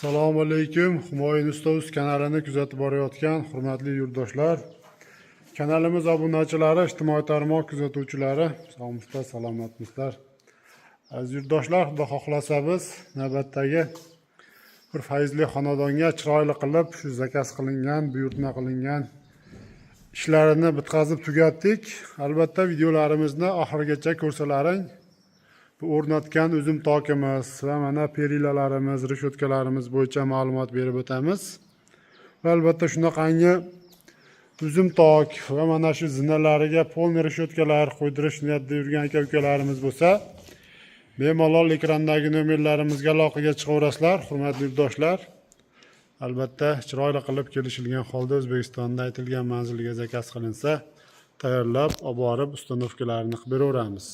Assalomu alaykum. Humoyun Ustoz kanalini kuzatib borayotgan hurmatli yurtdoshlar. Kanalimiz obunachilari, ijtimoiy tarmoq kuzatuvchilari, sog'misizlar, salomatmisizlar. Aziz yurtdoshlar, xudo xohlasa biz navbatdagi bir fayzli xonadonga chiroyli qilib, shu zakaz qilingan, buyurtma qilingan ishlarini bitkazib tugatdik. Albatta videolarimizni oxirigacha ko'rsalaring. Bu o'rnatgan uzum tokimiz va mana perilalarimiz, rishotkalarimiz bo'yicha ma'lumot berib o'tamiz. Va albatta shunaqangi uzum tok va mana shu zinalariga polni rishotkalar qo'ydirish niyatida yurgan aka-ukalarimiz bo'lsa, bemalol ekrandagi nomerlarimizga aloqaga chiqaverasizlar, hurmatli yurtdoshlar. Albatta chiroyli qilib kelishilgan holda O'zbekistonda aytilgan manzilga zakaz qilinsa, tayyorlab olib borib ustanovkalarini qilib beraveramiz.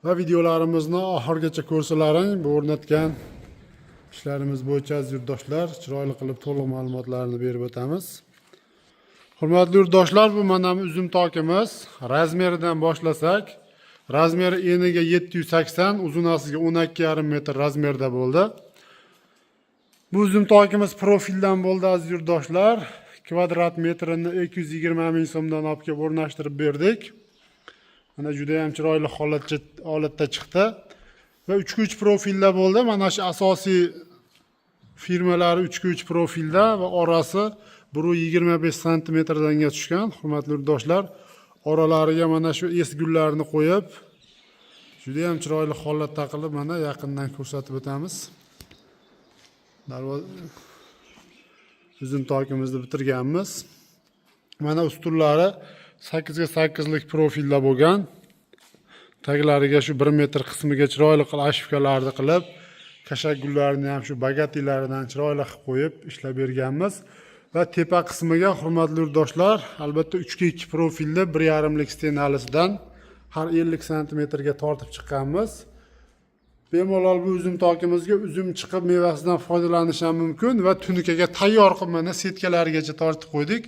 Va videolarimizni oxirigacha ko'rsalaring, bu o'rnatgan ishlarimiz bo'yicha aziz yurtdoshlar, chiroyli qilib to'liq ma'lumotlarni berib o'tamiz. Hurmatli yurtdoshlar, bu mana uzum tokimiz. Razmeridan boshlasak, razmeri eniga 780, uzunasiga 12,5 metr razmerda bo'ldi. Bu uzum tokimiz profildan bo'ldi aziz yurtdoshlar. Kvadrat metrini 220 ming so'mdan olib kelib o'rnashtirib berdik. Mana juda ham chiroyli holatda chiqdi va 3x3 profilda bo'ldi. Mana shu asosiy firmalari 3x3 profilda va orasi 1,25 cm danga tushgan. Hurmatli yurtdoshlar, oralariga mana shu esgullarni qo'yib, juda ham chiroyli holatda qilib mana yaqindan ko'rsatib o'tamiz. Uzum tokimizni bitirganmiz. Mana ustunlari 8 ga 8 lik profilda bo'lgan. Taglariga shu 1 metr qismiga chiroyli qilib ashifkalarni qilib, kashak gullarini ham shu bagatiylaridan chiroyli qilib qo'yib ishlab berganmiz. Va tepa qismiga hurmatli yurtdoshlar, albatta 3x2 profilda 1,5 lik stenalisidan har 50 cm ga tortib chiqqanmiz. Bemalol bu uzum tokimizga uzum chiqib mevasidan foydalanish ham mumkin va tunikaga tayyor qilib mana setkalarigacha tortib qo'ydik.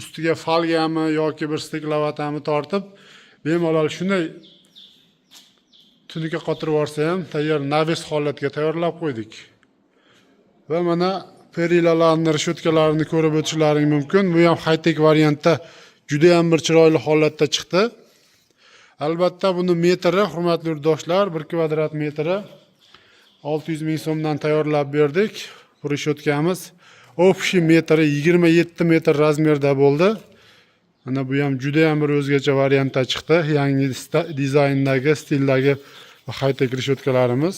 Ustiga falgami yoki bir stiklavatami tortib, bemalol shunday tunika qotirib olsa ham tayyor naves holatga tayyorlab qo'ydik. Va mana perilalarni, rishotkalarini ko'rib o'tishlaring mumkin. Bu ham high-tech variantda juda ham bir chiroyli holatda chiqdi. Albatta buni metri, hurmatli yurtdoshlar, 1 kvadrat metri 600 ming so'mdan tayyorlab berdik. Bu rishotkamiz Общий metri 27 metr razmerda bo'ldi. Mana bu ham juda ham bir o'zgacha variantda chiqdi. Yangi dizayndagi, stildagi high-tech rishotkalarimiz.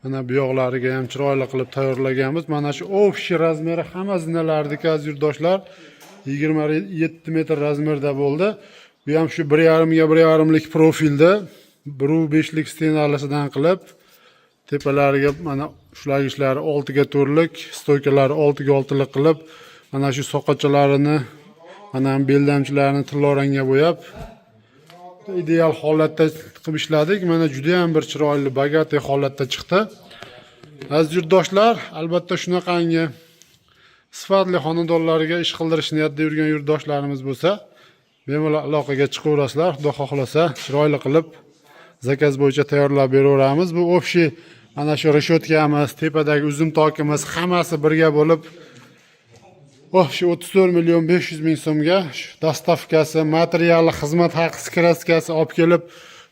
Mana bu yoqlariga ham chiroyli qilib tayyorlaganmiz. Mana shu общий razmeri hamma zinalardagi aziz yurtdoshlar 27 metr razmerda bo'ldi. Bu ham shu 1,5 ga 1,5 lik profilda 1,5 lik stenalisidan qilib, tepalariga mana ushlagichlari 6 ga 4 lik, stoykalari 6 ga 6 lik qilib, mana shu soqachalarini, mana beldamchilarini tillorangga bo'yab, ideal holatda qilib ishladik. Mana juda ham bir chiroyli, bagati holatda chiqdi. Aziz yurtdoshlar, albatta shunaqangi sifatli xonadonlarga ish qildirish niyatida yurgan yurtdoshlarimiz bo'lsa, bemalol aloqaga chiqaverasizlar. Xudo xohlasa, chiroyli qilib zakaz bo'yicha tayyorlab beraveramiz. Bu общий mana shu rishotkamiz, tepadagi uzum tokimiz hammasi birga bo'lib, shu 34 million 500 ming so'mga dastavkasi, materiali, xizmat haqi, kraskasi olib kelib,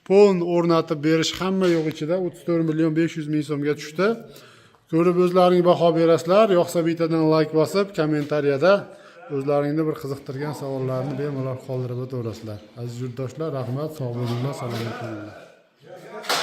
polni o'rnatib berish hamma yo'q ichida 34 million 500 ming so'mga tushdi. Ko'rib o'zlaring baho berasizlar. Yo'qsa bittadan like bosib, kommentariyada o'zlaringni bir qiziqtirgan savollarni bemalol qoldirib o'taverasizlar. Aziz yurtdoshlar, rahmat, sog' bo'linglar, salomat bo'linglar.